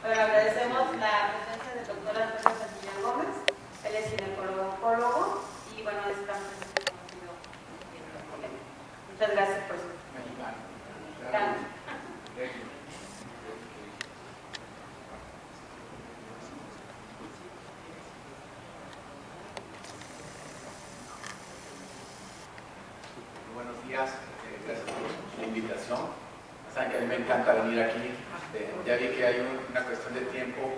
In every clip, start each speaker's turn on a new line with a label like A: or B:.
A: Pero agradecemos la presencia del doctor Antonio Santillán Gómez. Él es ginecólogo y bueno, es ampliamente conocido en el colegio. Muchas gracias por su presencia.
B: Buenos días, gracias por la invitación. Saben que a mí me encanta venir aquí. Ya vi que hay una cuestión de tiempo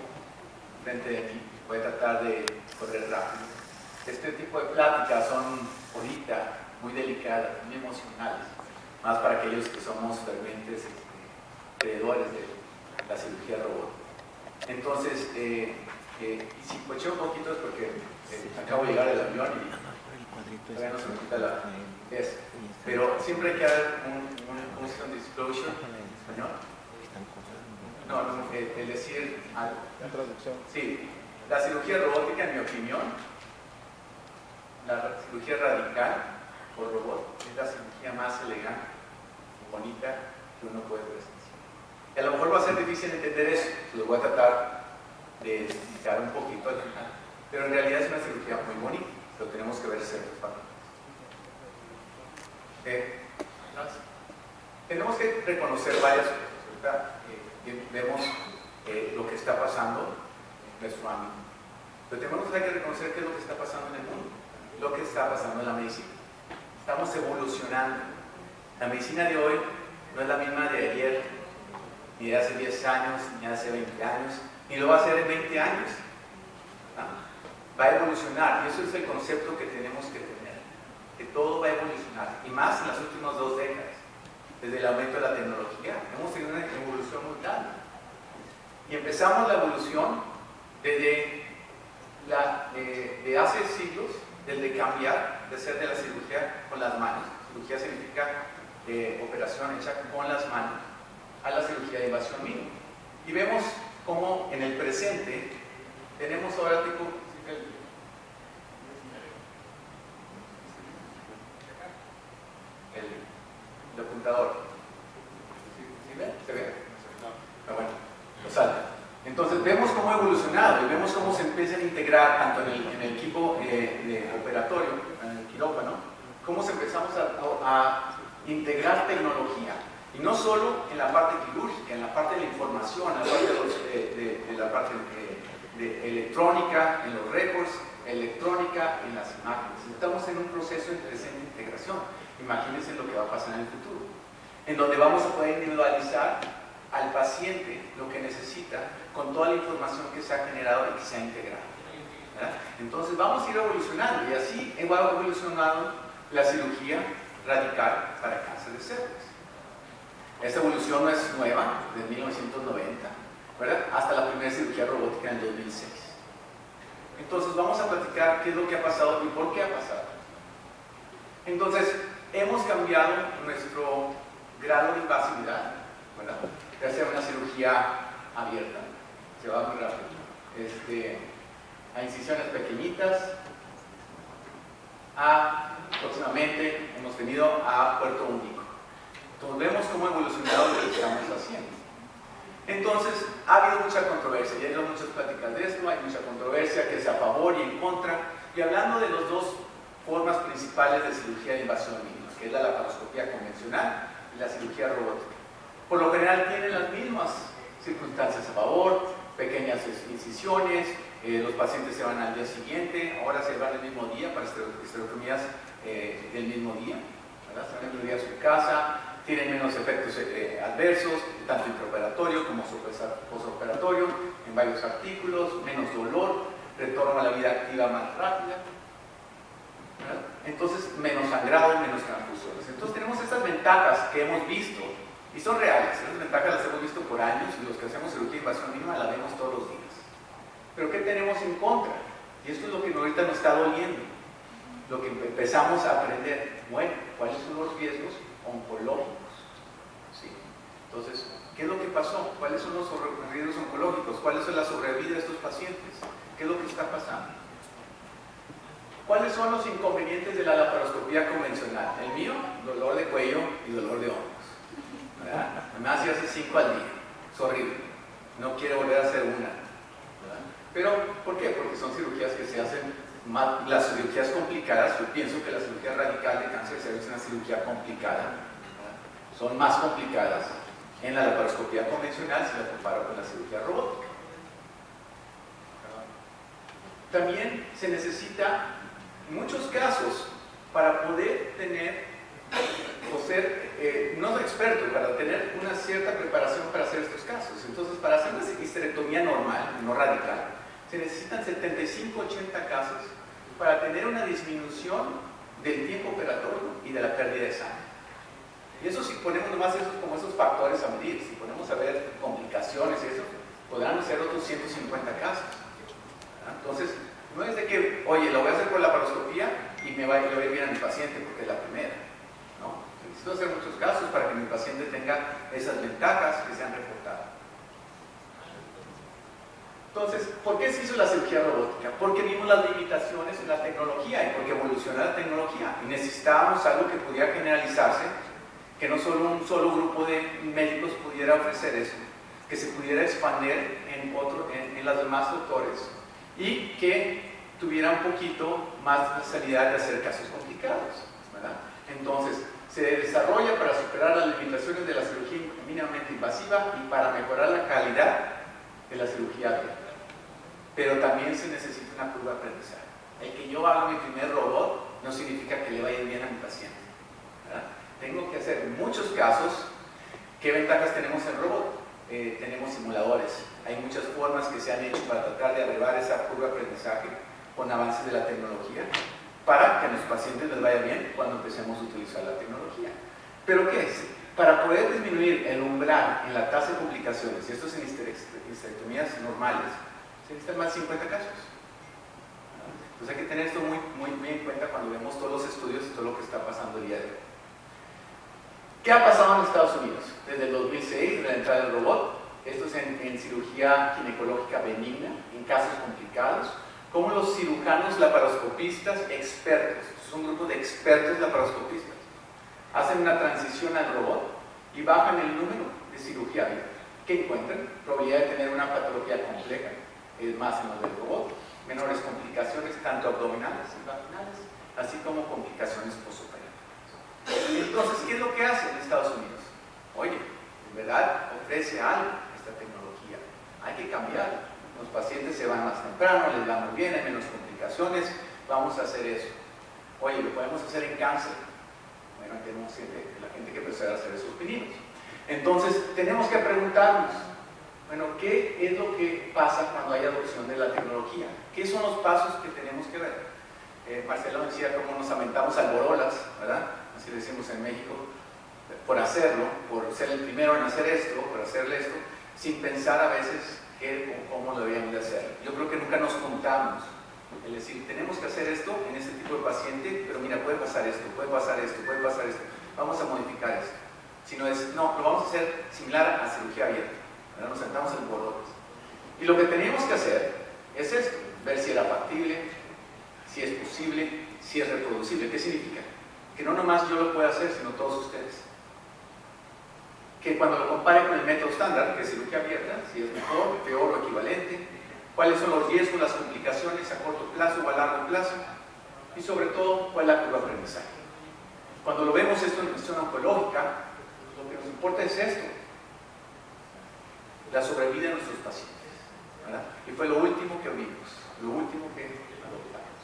B: frente de ti. Voy a tratar de correr rápido. Este tipo de pláticas son ahorita muy delicadas, muy emocionales, más para aquellos que somos fervientes creedores de la cirugía robótica. Entonces, y si coché un poquito es porque acabo de llegar del avión y todavía no se me quita la... Pero siempre hay que dar un disclosure en español. No, el decir algo.
C: La traducción.
B: Sí, la cirugía robótica, en mi opinión, la cirugía radical por robot es la cirugía más elegante y bonita que uno puede presenciar. Y a lo mejor va a ser difícil entender eso, lo voy a tratar de explicar un poquito al final, pero en realidad es una cirugía muy bonita, lo tenemos que ver ciertos patrones. Tenemos que reconocer varias cosas. Vemos lo que está pasando en nuestro ámbito, pero tenemos que reconocer qué es lo que está pasando en el mundo, lo que está pasando en la medicina. Estamos evolucionando. La medicina de hoy no es la misma de ayer, ni de hace 10 años, ni de hace 20 años, ni lo va a hacer en 20 años. Va a evolucionar, y eso es el concepto que tenemos que tener, que todo va a evolucionar, y más en las últimas 2 décadas, desde el aumento de la tecnología. Hemos tenido una evolución muy grande. Y empezamos la evolución desde de hace siglos, desde cambiar de ser de la cirugía con las manos. Cirugía significa operación hecha con las manos, a la cirugía de invasión mínima. Y vemos cómo en el presente tenemos ahora tipo el apuntador. ¿Sí ve? ¿Se ve? No, bueno, lo salta. Entonces vemos cómo ha evolucionado y vemos cómo se empieza a integrar tanto en el equipo de operatorio, en el quirófano, cómo se empezamos a integrar tecnología. Y no solo en la parte quirúrgica, en la parte de la información, en la parte de electrónica, en los récords, electrónica, en las imágenes. Estamos en un proceso de creciente integración. Imagínense lo que va a pasar en el futuro, en donde vamos a poder individualizar al paciente lo que necesita con toda la información que se ha generado y que se ha integrado. ¿Verdad? Entonces vamos a ir evolucionando y así ha evolucionado la cirugía radical para cáncer de cervix. Esta evolución no es nueva, desde 1990, ¿verdad? Hasta la primera cirugía robótica en el 2006. Entonces vamos a platicar qué es lo que ha pasado y por qué ha pasado. Entonces, hemos cambiado nuestro grado de invasividad, ¿verdad? De hacer una cirugía abierta, se va muy rápido, a incisiones pequeñitas, próximamente hemos venido a puerto único. Entonces vemos cómo ha evolucionado lo que estamos haciendo. Entonces, ha habido mucha controversia, ya hay muchas pláticas de esto, hay mucha controversia que es a favor y en contra, y hablando de las 2 formas principales de cirugía de invasión mínima, que es la laparoscopía convencional y la cirugía robótica. Por lo general tienen las mismas circunstancias a favor, pequeñas incisiones, los pacientes se van al día siguiente, ahora se van el mismo día para esterectomías del mismo día, ¿verdad? Se van el mismo día a su casa, tienen menos efectos adversos, tanto intraoperatorio como postoperatorio, en varios artículos, menos dolor, retorno a la vida activa más rápida. Entonces, menos sangrado, menos transfusiones. Entonces tenemos estas ventajas que hemos visto y son reales. Estas ventajas las hemos visto por años y los que hacemos cirugía de invasión mínima la vemos todos los días. Pero ¿qué tenemos en contra? Y esto es lo que ahorita nos está doliendo. Lo que empezamos a aprender. Bueno, ¿cuáles son los riesgos oncológicos? ¿Sí? Entonces, ¿qué es lo que pasó? ¿Cuáles son los riesgos oncológicos? ¿Cuál es la sobrevida de estos pacientes? ¿Qué es lo que está pasando? ¿Cuáles son los inconvenientes de la laparoscopía convencional? El mío, dolor de cuello y dolor de hombros. ¿Verdad? Además, si hace 5 al día. Es horrible. no quiere volver a hacer una, ¿verdad? Pero, ¿por qué? Porque son cirugías que se hacen más, las cirugías complicadas. Yo pienso que la cirugía radical de cáncer de cervix es una cirugía complicada, ¿verdad? Son más complicadas en la laparoscopía convencional si la comparo con la cirugía robótica. También se necesita, en muchos casos, para poder tener o ser, no experto, para tener una cierta preparación para hacer estos casos. Entonces, para hacer una histerectomía normal, no radical, se necesitan 75-80 casos para tener una disminución del tiempo operatorio y de la pérdida de sangre. Y eso, si ponemos nomás esos, como esos factores a medir, si ponemos a ver complicaciones y eso, podrán ser otros 150 casos. Entonces, no es de que, oye, lo voy a hacer por la laparoscopía y me va a ir bien a mi paciente porque es la primera. No, necesito hacer muchos casos para que mi paciente tenga esas ventajas que se han reportado. Entonces, ¿por qué se hizo la cirugía robótica? Porque vimos las limitaciones en la tecnología y porque evolucionó la tecnología y necesitábamos algo que pudiera generalizarse, que no solo un solo grupo de médicos pudiera ofrecer eso, que se pudiera expandir en los demás doctores y que tuviera un poquito más facilidad de hacer casos complicados, ¿verdad? Entonces, se desarrolla para superar las limitaciones de la cirugía mínimamente invasiva y para mejorar la calidad de la cirugía abierta. Pero también se necesita una curva de aprendizaje. El que yo haga mi primer robot no significa que le vaya bien a mi paciente, ¿verdad? Tengo que hacer muchos casos. ¿Qué ventajas tenemos en robot? Tenemos simuladores. Hay muchas formas que se han hecho para tratar de abrevar esa curva de aprendizaje con avances de la tecnología para que a los pacientes les vaya bien cuando empecemos a utilizar la tecnología. ¿Pero qué es? Para poder disminuir el umbral en la tasa de complicaciones, y esto es en histerectomías normales, se necesitan más de 50 casos. Entonces hay que tener esto muy en cuenta cuando vemos todos los estudios y todo lo que está pasando el día de hoy. ¿Qué ha pasado en Estados Unidos? Desde el 2006, desde la entrada del robot, esto es en cirugía ginecológica benigna, en casos complicados, como los cirujanos laparoscopistas expertos, es un grupo de expertos laparoscopistas, hacen una transición al robot y bajan el número de cirugía abierta. ¿Qué encuentran? Probabilidad de tener una patología compleja, es más en los del robot, menores complicaciones tanto abdominales y vaginales, así como complicaciones postoperatorias. Entonces, ¿qué es lo que hacen en Estados Unidos? Oye, en verdad ofrece algo esta tecnología, hay que cambiar. Los pacientes se van más temprano, les va muy bien, hay menos complicaciones, vamos a hacer eso. Oye, lo podemos hacer en cáncer. Bueno, tenemos la gente que empezar a hacer esos pininos. Entonces, tenemos que preguntarnos, bueno, ¿qué es lo que pasa cuando hay adopción de la tecnología? ¿Qué son los pasos que tenemos que ver? Marcelo decía cómo nos aventamos al borolas, ¿verdad? Así decimos en México, por hacerlo, por ser el primero en hacer esto, por hacerle esto, sin pensar a veces cómo lo deberíamos de hacer. Yo creo que nunca nos juntamos. Es decir, tenemos que hacer esto en este tipo de paciente, pero mira, puede pasar esto, puede pasar esto, puede pasar esto, vamos a modificar esto. Si no es, no, lo vamos a hacer similar a cirugía abierta, ¿verdad? Nos sentamos en borolas. Y lo que teníamos que hacer es esto, ver si era factible, si es posible, si es reproducible. ¿Qué significa? Que no nomás yo lo pueda hacer, sino todos ustedes. Que cuando lo compare con el método estándar, que es cirugía abierta, si es mejor, peor o equivalente, cuáles son los riesgos, las complicaciones a corto plazo o a largo plazo, y sobre todo, cuál es la curva de aprendizaje. Cuando lo vemos esto en cuestión oncológica, lo que nos importa es esto, la sobrevida de nuestros pacientes, ¿verdad? Y fue lo último que vimos, lo último que adoptamos.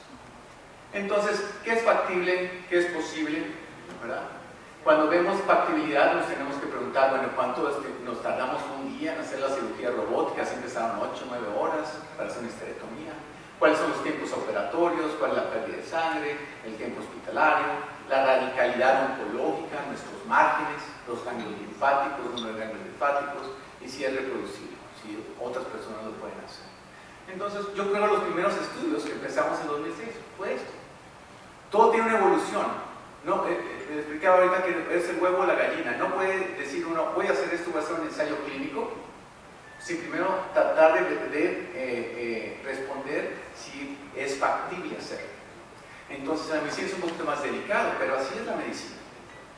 B: Entonces, ¿qué es factible? ¿Qué es posible? ¿Verdad? Cuando vemos factibilidad nos tenemos que preguntar, bueno, ¿cuánto nos tardamos un día en hacer la cirugía robótica? Si empezaron 8 o 9 horas para hacer una histerectomía. ¿Cuáles son los tiempos operatorios? ¿Cuál es la pérdida de sangre? ¿El tiempo hospitalario? ¿La radicalidad oncológica? ¿Nuestros márgenes? ¿Los ganglios linfáticos? ¿No los ganglios linfáticos? Y si es reproducible, si otras personas lo pueden hacer. Entonces, yo creo que los primeros estudios que empezamos en 2006 fue esto. Todo tiene una evolución. No, les explicaba ahorita que es el huevo o la gallina. No puede decir uno, voy a hacer esto, voy a hacer un ensayo clínico, sin primero tratar de responder si es factible hacerlo. Entonces la medicina es un poquito más delicado, pero así es la medicina.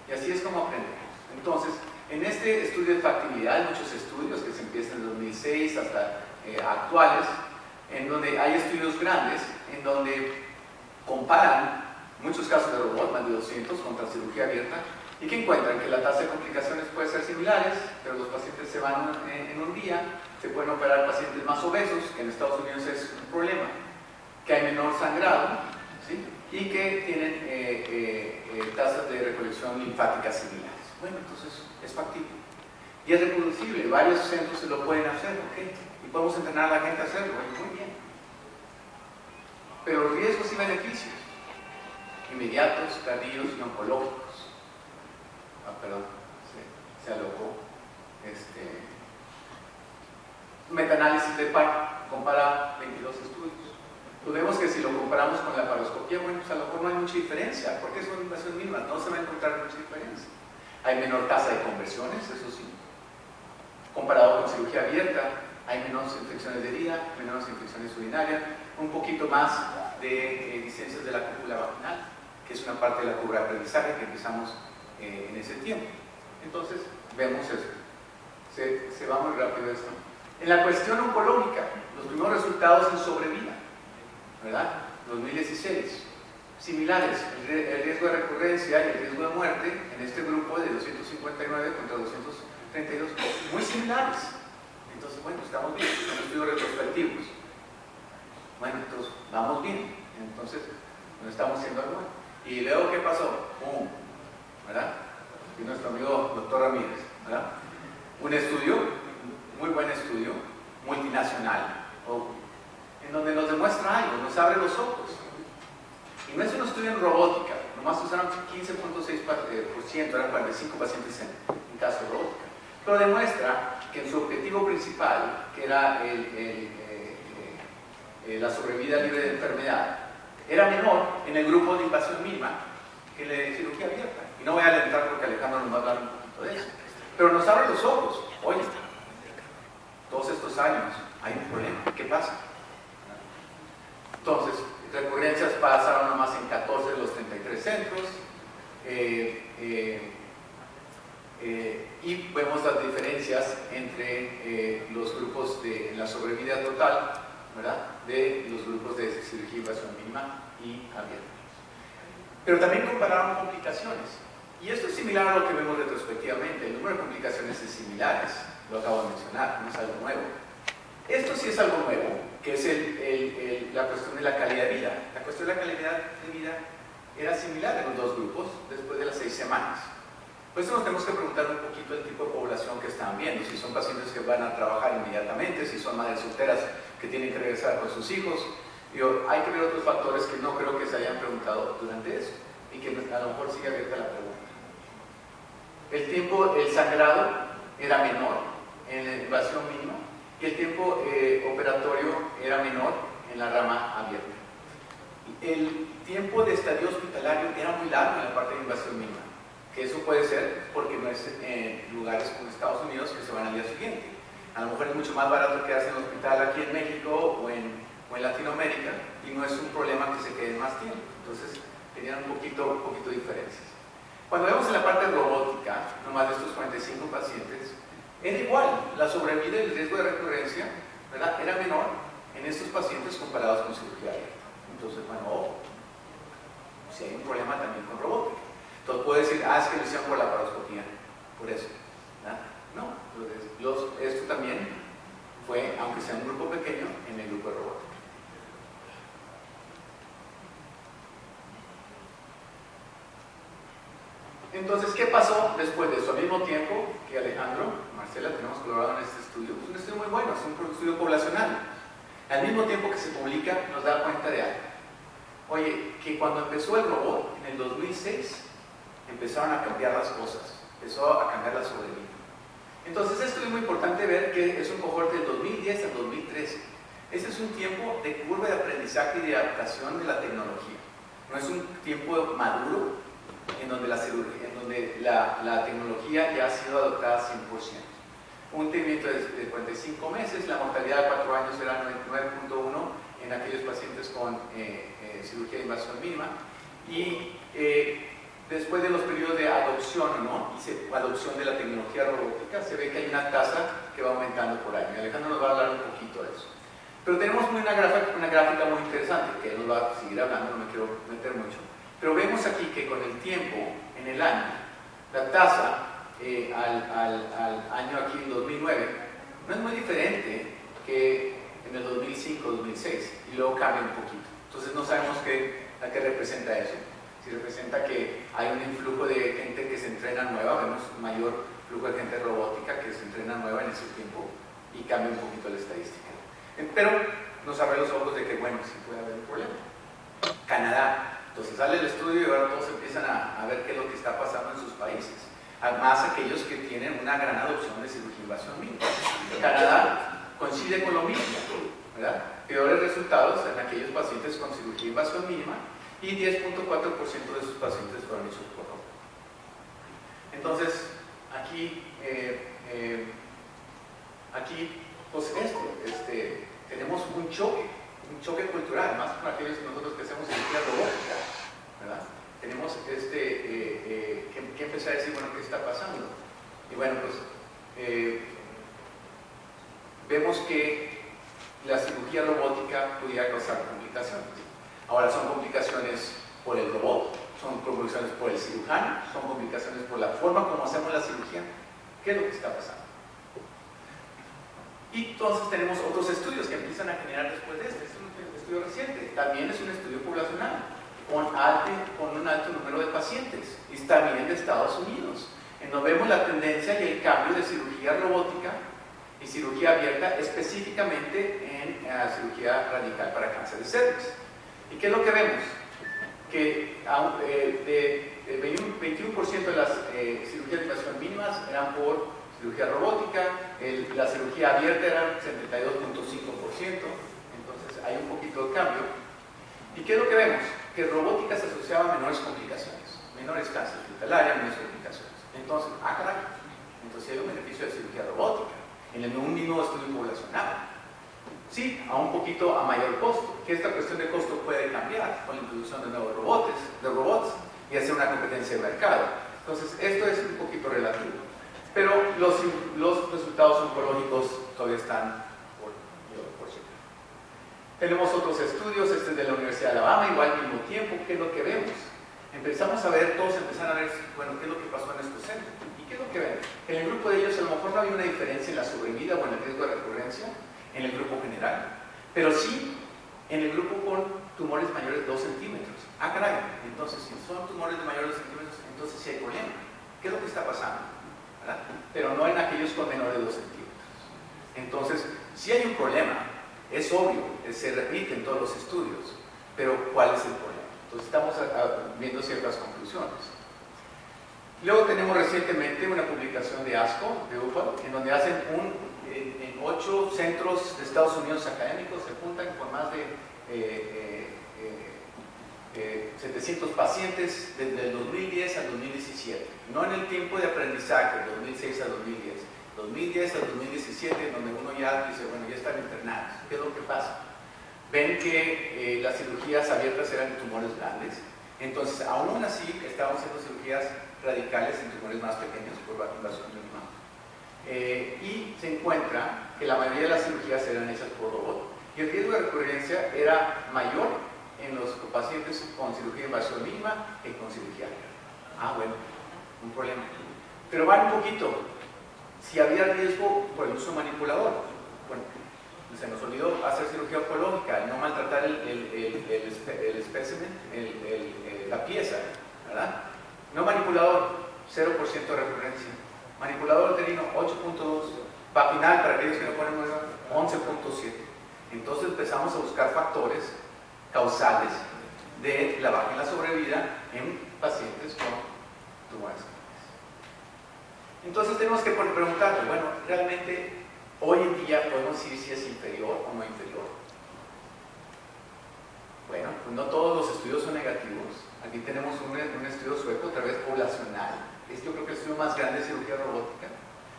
B: Y así es como aprendemos. Entonces, En este estudio de factibilidad hay muchos estudios que se empiezan en 2006 hasta actuales, en donde hay estudios grandes, en donde comparan muchos casos de robot, más de 200, contra cirugía abierta, y que encuentran que la tasa de complicaciones puede ser similares, pero los pacientes se van en un día, se pueden operar pacientes más obesos, que en Estados Unidos es un problema, que hay menor sangrado, ¿sí? Y que tienen tasas de recolección linfática similares. Bueno, entonces es factible. Y es reproducible, varios centros se lo pueden hacer, ¿ok? Y podemos entrenar a la gente a hacerlo, muy bien. Pero riesgos y beneficios, inmediatos, tardíos y oncológicos. Perdón, se alocó. Metaanálisis de PAC compara 22 estudios. Pues vemos que si lo comparamos con la laparoscopía, bueno, pues a lo mejor no hay mucha diferencia, porque son invasión mínima, no se va a encontrar mucha diferencia. Hay menor tasa de conversiones, eso sí. Comparado con cirugía abierta, hay menos infecciones de herida, menos infecciones urinarias, un poquito más de discencias de la cúpula vaginal, que es una parte de la curva de aprendizaje que empezamos en ese tiempo. Entonces, vemos eso. Se va muy rápido esto. En la cuestión oncológica, los primeros resultados en sobrevida, ¿verdad? 2016. Similares, el riesgo de recurrencia y el riesgo de muerte en este grupo de 259 contra 232, muy similares. Entonces, bueno, estamos bien, son estudios retrospectivos. Bueno, entonces, vamos bien. Entonces, no estamos haciendo algo bueno. Y luego, ¿qué pasó? ¡Pum! ¿Verdad? Y nuestro amigo doctor Ramírez, ¿verdad? Un estudio, muy buen estudio, multinacional, en donde nos demuestra algo, nos abre los ojos. Y no es un estudio en robótica, nomás usaron 15.6%, eran 45 pacientes en caso de robótica. Pero demuestra que en su objetivo principal, que era la sobrevida libre de enfermedad, era menor en el grupo de invasión mínima que la de cirugía abierta. Y no voy a alentar porque Alejandro nos va a hablar un poquito de eso. Pero nos abre los ojos. Oye, todos estos años hay un problema. ¿Qué pasa? Entonces, recurrencias pasaron nomás en 14 de los 33 centros. Y vemos las diferencias entre los grupos de la sobrevida total, ¿verdad?, de los grupos de cirugía invasión mínima y abierta. Pero también compararon complicaciones. Y esto es similar a lo que vemos retrospectivamente. El número de complicaciones es similares, lo acabo de mencionar, no es algo nuevo. Esto sí es algo nuevo, que es la cuestión de la calidad de vida. La cuestión de la calidad de vida era similar en los dos grupos después de las 6 semanas. Por eso nos tenemos que preguntar un poquito el tipo de población que están viendo, si son pacientes que van a trabajar inmediatamente, si son madres solteras que tienen que regresar con sus hijos. Hay que ver otros factores que no creo que se hayan preguntado durante eso y que a lo mejor sigue abierta la pregunta. El sangrado era menor en la invasión mínima y el tiempo operatorio era menor en la rama abierta. El tiempo de estadio hospitalario era muy largo en la parte de invasión mínima, que eso puede ser porque no es en lugares como Estados Unidos que se van al día siguiente. A lo mejor es mucho más barato quedarse en el hospital aquí en México o en Latinoamérica y no es un problema que se queden más tiempo. Entonces tenían un poquito de diferencias. Cuando vemos en la parte robótica, nomás de estos 45 pacientes, era igual, la sobrevida y el riesgo de recurrencia, ¿verdad?, era menor en estos pacientes comparados con cirugía abierta. Entonces, bueno, si hay un problema también con robótica. Entonces puede decir, es que lo hicieron por la laparoscopía, por eso, ¿verdad? No, esto también fue, aunque sea un grupo pequeño, en el grupo de robótica. Entonces, ¿qué pasó después de eso? Al mismo tiempo que Alejandro, Marcela, tenemos colaborado en este estudio, es un estudio muy bueno, es un estudio poblacional. Al mismo tiempo que se publica, nos da cuenta de algo. Oye, que cuando empezó el robot, en el 2006, empezaron a cambiar las cosas, empezó a cambiar la sobrevida. Entonces, esto es muy importante ver que es un cohorte del 2010 al 2013. Este es un tiempo de curva de aprendizaje y de adaptación de la tecnología. No es un tiempo maduro, en donde la tecnología ya ha sido adoptada 100%. Un seguimiento de 45 meses, la mortalidad de 4 años era 99.1 en aquellos pacientes con cirugía de invasión mínima y después de los periodos de adopción, ¿no? Adopción de la tecnología robótica, se ve que hay una tasa que va aumentando por año. Alejandro nos va a hablar un poquito de eso. Pero tenemos una gráfica muy interesante, que él nos va a seguir hablando, no me quiero meter mucho. Pero vemos aquí que con el tiempo, en el año, la tasa al año aquí en 2009 no es muy diferente que en el 2005-2006 y luego cambia un poquito. Entonces no sabemos a qué representa eso. Si representa que hay un influjo de gente que se entrena nueva, vemos un mayor flujo de gente robótica que se entrena nueva en ese tiempo y cambia un poquito la estadística. Pero nos abre los ojos de que, bueno, sí puede haber un problema. Canadá, entonces sale el estudio y ahora todos empiezan a ver qué es lo que está pasando en sus países. Además, aquellos que tienen una gran adopción de cirugía invasión mínima. Canadá coincide con lo mismo, ¿verdad? Peores resultados en aquellos pacientes con cirugía invasión mínima y 10.4% de sus pacientes fueron hechos por robot. Entonces, aquí pues tenemos un choque cultural, más con aquellos de nosotros que hacemos cirugía robótica, ¿verdad? Tenemos que empezar a decir, bueno, ¿qué está pasando? Y bueno, pues vemos que la cirugía robótica pudiera causar complicaciones. Ahora son complicaciones por el robot, son complicaciones por el cirujano, son complicaciones por la forma como hacemos la cirugía. ¿Qué es lo que está pasando? Y entonces tenemos otros estudios que empiezan a generar después de este. Es un estudio reciente, también es un estudio poblacional, con un alto número de pacientes, y también de Estados Unidos, en donde vemos la tendencia y el cambio de cirugía robótica y cirugía abierta, específicamente en cirugía radical para cáncer de cervix. ¿Y qué es lo que vemos? Que de 21% de las cirugías de invasión mínimas eran por cirugía robótica, la cirugía abierta era 72.5%, entonces hay un poquito de cambio. ¿Y qué es lo que vemos? Que robótica se asociaba a menores complicaciones, menores cáncer hospitalaria, menores complicaciones. Entonces, caray, entonces hay un beneficio de cirugía robótica en un mismo estudio poblacional. Sí, a un poquito a mayor costo, que esta cuestión de costo puede cambiar con la introducción de nuevos robots y hacer una competencia de mercado. Entonces, esto es un poquito relativo. Pero los resultados oncológicos todavía están por checar. Tenemos otros estudios, este es de la Universidad de Alabama, igual al mismo tiempo. ¿Qué es lo que vemos? Empezamos a ver, todos empezaron a ver, bueno, ¿qué es lo que pasó en estos centros? ¿Y qué es lo que ven? En el grupo de ellos a lo mejor no había una diferencia en la sobrevida o en el riesgo de recurrencia, en el grupo general, pero sí en el grupo con tumores mayores de 2 centímetros. Caray, entonces si son tumores de mayores de 2 centímetros, entonces sí hay problema. ¿Qué es lo que está pasando? ¿Verdad? Pero no en aquellos con menores de 2 centímetros. Entonces, sí hay un problema, es obvio, se repite en todos los estudios, pero ¿cuál es el problema? Entonces estamos viendo ciertas conclusiones. Luego tenemos recientemente una publicación de ASCO, de UFA, en donde hacen en 8 centros de Estados Unidos académicos, se juntan con más de 700 pacientes desde el 2010 al 2017, no en el tiempo de aprendizaje, 2006 al 2010, 2010 al 2017, donde uno ya dice, bueno, ya están internados. ¿Qué es lo que pasa? Ven que las cirugías abiertas eran tumores grandes, entonces aún así estaban haciendo cirugías radicales en tumores más pequeños por invasión mínima. Y se encuentra que la mayoría de las cirugías eran hechas por robot y el riesgo de recurrencia era mayor en los pacientes con cirugía de invasión mínima que con cirugía abierta. Bueno, un problema. Pero va un poquito. Si había riesgo por el uso manipulador, bueno, se nos olvidó hacer cirugía oncológica, no maltratar el espécimen, la pieza, ¿verdad? No manipulador, 0% de recurrencia. Manipulador uterino, 8.2. Vaginal, para aquellos que no ponen 11.7. Entonces empezamos a buscar factores causales de la baja en la sobrevida en pacientes con tumores. Entonces tenemos que preguntarnos, bueno, realmente hoy en día podemos decir si es inferior o no inferior. Bueno, pues no todos los estudios son negativos. Aquí tenemos un estudio sueco, otra vez poblacional. Yo creo que el estudio más grande de cirugía robótica.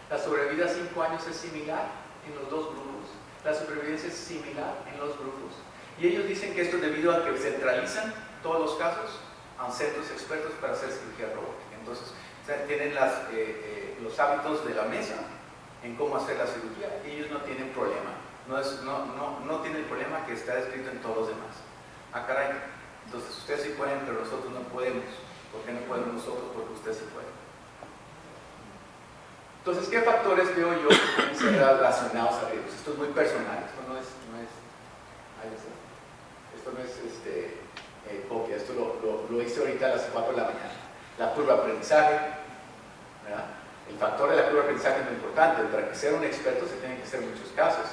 B: La sobrevida a 5 años es similar en los dos grupos. La supervivencia es similar en los grupos. Y ellos dicen que esto es debido a que centralizan todos los casos a centros expertos para hacer cirugía robótica. Entonces, tienen los hábitos de la mesa en cómo hacer la cirugía y ellos no tienen problema. No tienen el problema que está escrito en todos los demás. Ah, caray. Entonces, ustedes sí pueden, pero nosotros no podemos. ¿Por qué no podemos nosotros? Porque ustedes sí pueden. Entonces, ¿qué factores veo yo que pueden ser relacionados a riesgos? Esto es muy personal, esto no es copia, esto lo hice ahorita a las 4 de la mañana. La curva de aprendizaje, ¿verdad? El factor de la curva de aprendizaje es muy importante. Para que sea un experto se tienen que hacer muchos casos.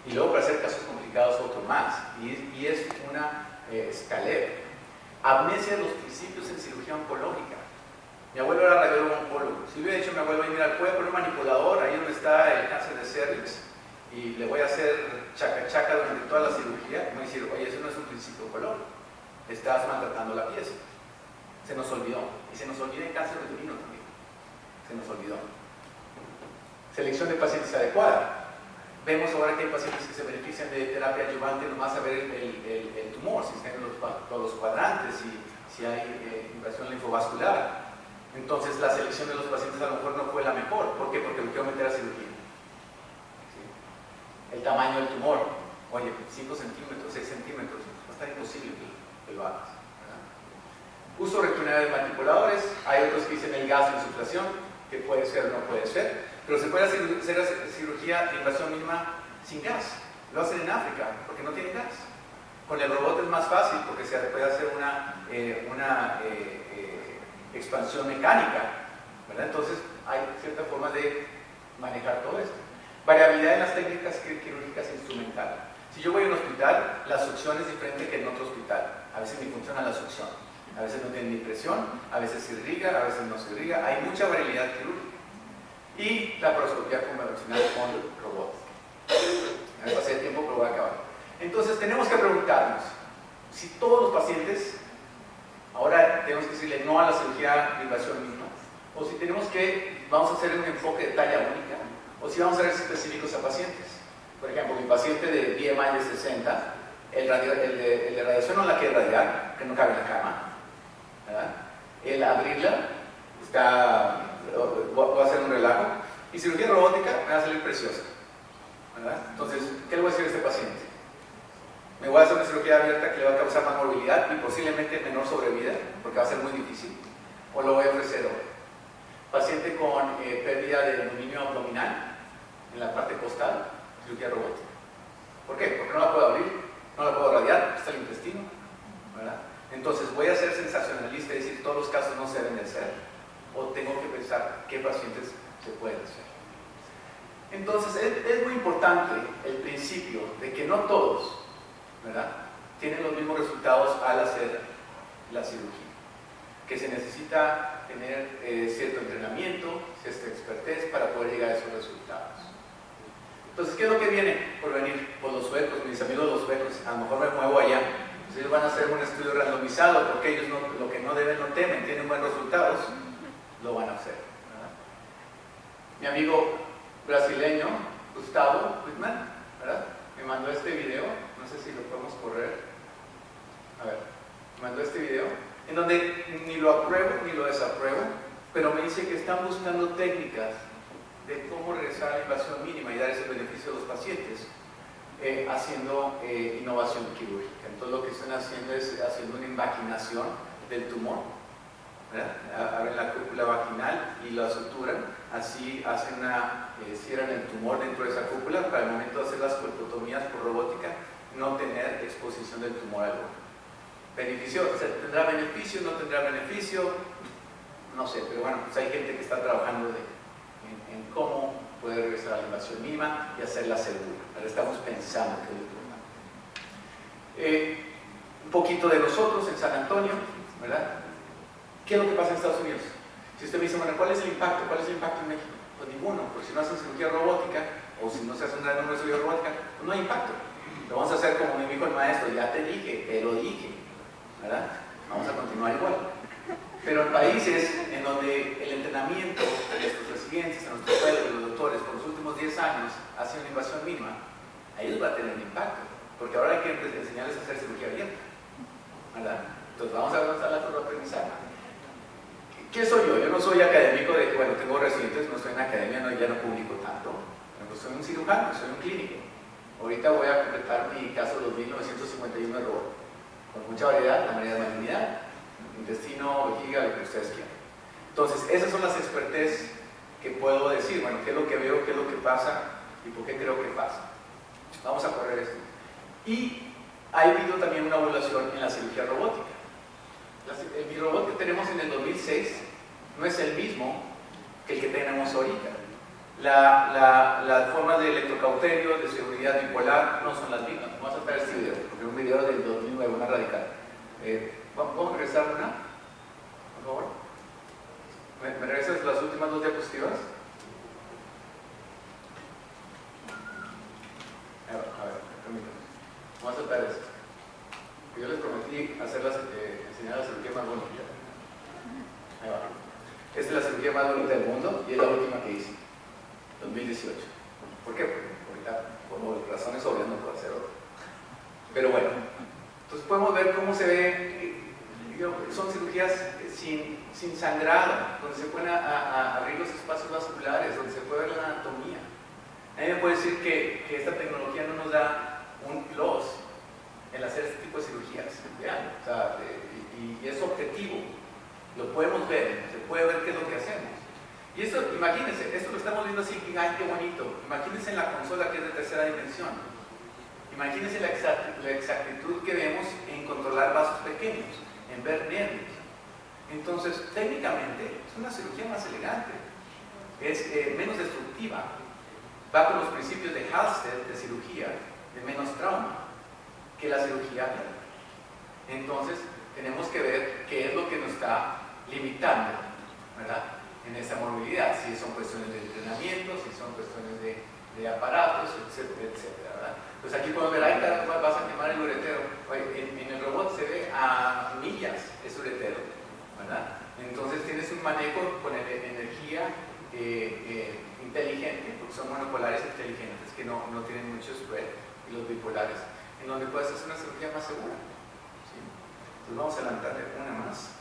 B: Y luego para hacer casos complicados otro más. Y es una escalera. Amnesia de los principios en cirugía oncológica. Mi abuelo era radiólogo oncólogo. Si hubiera dicho a mi abuelo, mira, voy a poner un manipulador ahí donde está el cáncer de cervix y le voy a hacer chaca durante toda la cirugía, me dice, oye, eso no es un principio oncológico. Estás maltratando la pieza. Se nos olvidó. Y se nos olvida en cáncer uterino también. Se nos olvidó. Selección de pacientes adecuada. Vemos ahora que hay pacientes que se benefician de terapia adyuvante nomás a ver el tumor, si están en todos los cuadrantes, si hay invasión linfovascular. Entonces la selección de los pacientes a lo mejor no fue la mejor. ¿Por qué? Porque lo quiero meter a cirugía. ¿Sí? El tamaño del tumor. Oye, 5 centímetros, 6 centímetros, va a estar imposible que lo hagas. Uso rectilineario de manipuladores. Hay otros que dicen el gas de insuflación, que puede ser o no puede ser. Pero se puede hacer cirugía de invasión mínima sin gas. Lo hacen en África porque no tienen gas. Con el robot es más fácil porque se puede hacer una expansión mecánica, ¿verdad? Entonces hay cierta forma de manejar todo esto. Variabilidad en las técnicas quirúrgicas instrumentales. Si yo voy a un hospital, la succión es diferente que en otro hospital. A veces ni funciona la succión, a veces no tiene ni presión, a veces se irriga, a veces no se irriga. Hay mucha variabilidad quirúrgica. Y la paroscopía convencional con robots. A ver, pasé el tiempo, pero voy a acabar. Entonces tenemos que preguntarnos si todos los pacientes ahora tenemos que decirle no a la cirugía de invasión mínima, o si vamos a hacer un enfoque de talla única, o si vamos a ser específicos a pacientes. Por ejemplo, mi paciente de BMI de 60, el de radiación no la quiere radiar, que no cabe en la cama, ¿verdad? El abrirla voy a hacer un relajo, y cirugía robótica me va a salir preciosa, ¿verdad? Entonces, ¿qué le voy a decir a este paciente? Me voy a hacer una cirugía abierta que le va a causar más morbilidad y posiblemente menor sobrevida, porque va a ser muy difícil, o lo voy a ofrecer hoy. Paciente con pérdida de dominio abdominal en la parte costal, cirugía robótica. ¿Por qué? Porque no la puedo abrir, no la puedo radiar, está el intestino, ¿verdad? Entonces voy a ser sensacionalista y decir todos los casos no se deben de hacer, o tengo que pensar qué pacientes se pueden hacer. Entonces es muy importante el principio de que no todos, ¿verdad?, tienen los mismos resultados al hacer la cirugía, que se necesita tener cierto entrenamiento, cierta expertez para poder llegar a esos resultados. Entonces, ¿qué es lo que viene por venir? Pues los suecos, mis amigos los suecos, a lo mejor me muevo allá. Pues ellos van a hacer un estudio randomizado porque ellos lo que no deben no temen, tienen buenos resultados, lo van a hacer, ¿verdad? Mi amigo brasileño, Gustavo Whitman, ¿verdad?, me mandó este video, no sé si lo podemos correr. A ver, me mandó este video en donde ni lo apruebo ni lo desapruebo, pero me dice que están buscando técnicas de cómo regresar a la invasión mínima y dar ese beneficio a los pacientes haciendo innovación quirúrgica. Entonces lo que están haciendo es haciendo una invaquinación del tumor, ¿verdad? Abren la cúpula vaginal y la suturan, así cierran el tumor dentro de esa cúpula para el momento de hacer las colpotomías por robótica no tener exposición del tumor al órgano. ¿Beneficio? ¿Tendrá beneficio? ¿No tendrá beneficio? No sé, pero bueno, pues hay gente que está trabajando en cómo poder regresar a la invasión mínima y hacerla segura. Ahora estamos pensando que es importante. Un poquito de nosotros en San Antonio, ¿verdad? ¿Qué es lo que pasa en Estados Unidos? Si usted me dice, bueno, ¿cuál es el impacto? ¿Cuál es el impacto en México? Pues ninguno, porque si no hacen cirugía robótica o si no se hace un gran número de cirugía robótica, pues no hay impacto. Lo vamos a hacer como me dijo el maestro, ya te dije, te lo dije, ¿verdad? Vamos a continuar igual. Pero en países en donde el entrenamiento de nuestros residentes, de nuestros médicos, de los doctores, por los últimos 10 años ha sido una invasión mínima, a ellos va a tener un impacto, porque ahora hay que enseñarles a hacer cirugía abierta, ¿verdad? Entonces vamos a avanzar la curva de aprendizaje. ¿Qué soy yo? Yo no soy académico, bueno, tengo residentes, no estoy en academia, no, ya no publico tanto. Pero soy un cirujano, soy un clínico. Ahorita voy a completar mi caso 2951 de robot, con mucha variedad, la mayoría de malignidad, intestino, vejiga, lo que ustedes quieran. Entonces, esas son las expertez que puedo decir, bueno, qué es lo que veo, qué es lo que pasa y por qué creo que pasa. Vamos a correr esto. Y ha habido también una evaluación en la cirugía robótica. El robot que tenemos en el 2006 no es el mismo que el que tenemos ahorita. Las formas de electrocauterio, de seguridad bipolar, no son las mismas. Vamos a ver este video, porque es un video del 2009, una radical. ¿Vamos a regresar una? Por favor. ¿Me regresas las últimas dos diapositivas? A ver, permítanme. Vamos a tratar esto. Yo les prometí enseñar la cirugía más bonita. Ahí va. Esta es la cirugía más bonita del mundo y es la última que hice, 2018. ¿Por qué? Porque ahorita, por razones obvias, no puedo hacer otra. Pero bueno, entonces podemos ver cómo se ve. Son cirugías sin sangrado, donde se pueden abrir los espacios vasculares, donde se puede ver la anatomía. A mí me puede decir que esta tecnología no nos da un plus en hacer este tipo de cirugías. Vean, o sea, y es objetivo, lo podemos ver, se puede ver qué es lo que hacemos. Y esto, imagínense, esto lo estamos viendo así, ¡ay, qué bonito! Imagínense en la consola que es de tercera dimensión. Imagínense la exactitud que vemos en controlar vasos pequeños, en ver nervios. Entonces, técnicamente, es una cirugía más elegante, es menos destructiva, va con los principios de Halsted de cirugía, de menos trauma, que la cirugía. Entonces, tenemos que ver qué es lo que nos está limitando, ¿verdad?, en esa movilidad, si son cuestiones de entrenamiento, si son cuestiones de aparatos, etcétera, etcétera, ¿verdad? Pues aquí podemos ver, ahí vas a quemar el uretero. En el robot se ve a millas ese uretero, ¿verdad? Entonces tienes un manejo con energía inteligente, porque son monopolares inteligentes que no tienen mucho spread, y los bipolares, en donde puedes hacer una cirugía más segura, ¿sí? Entonces vamos a adelantarle una más.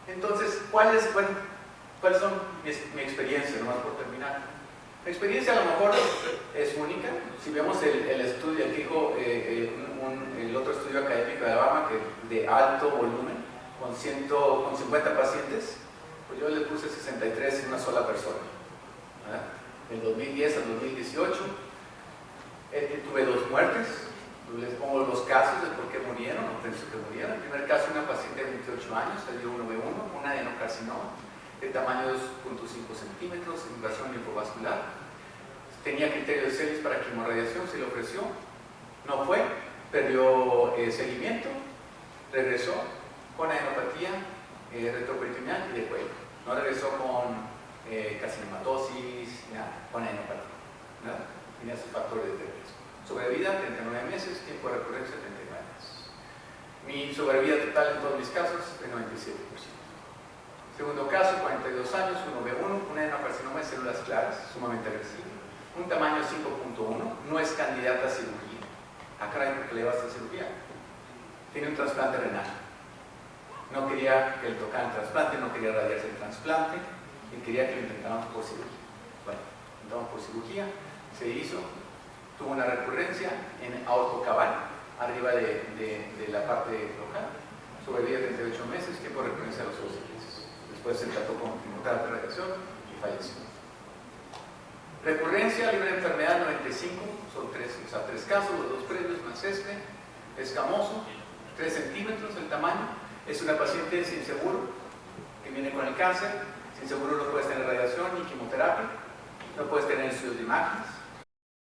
B: Entonces, ¿cuáles son mi experiencia, nomás por terminar? Mi experiencia a lo mejor es única. Si vemos el estudio, el que dijo el otro estudio académico de Alabama, que de alto volumen, con 50 pacientes, pues yo le puse 63 en una sola persona, ¿verdad? Del 2010 al 2018 tuve 2 muertes. Les pongo los casos de por qué murieron, no pienso que murieron. En el primer caso, una paciente de 28 años, se dio 1B1, un adenocarcinoma, de tamaño de 2.5 centímetros, invasión linfovascular. Tenía criterio de Celis para quimorradiación, se le ofreció, no fue, perdió seguimiento, regresó con adenopatía retroperitoneal y de cuello. No regresó con carcinomatosis, nada, con adenopatía, ¿verdad? Tenía sus factores de riesgo. Sobrevida 39 meses, tiempo de recurrencia 39 meses. Mi sobrevida total en todos mis casos es de 97%. Segundo caso, 42 años, 1B1, un adenocarcinoma de células claras, sumamente agresivo, un tamaño 5.1, no es candidata a cirugía. Ah, caray, ¿por qué le va a hacer cirugía? Tiene un trasplante renal. No quería que le tocara el trasplante, no quería radiarse el trasplante y quería que lo intentáramos por cirugía. Bueno, intentamos por cirugía, se hizo. Tuvo una recurrencia en aorto cabal, arriba de la parte local, sobrevivía 38 meses, tiempo de recurrencia a los 12 meses. Después se trató con quimioterapia de radiación y falleció. Recurrencia libre de enfermedad 95, son 3 casos, los 2 previos más escamoso, 3 centímetros el tamaño, es una paciente sin seguro que viene con el cáncer, sin seguro no puedes tener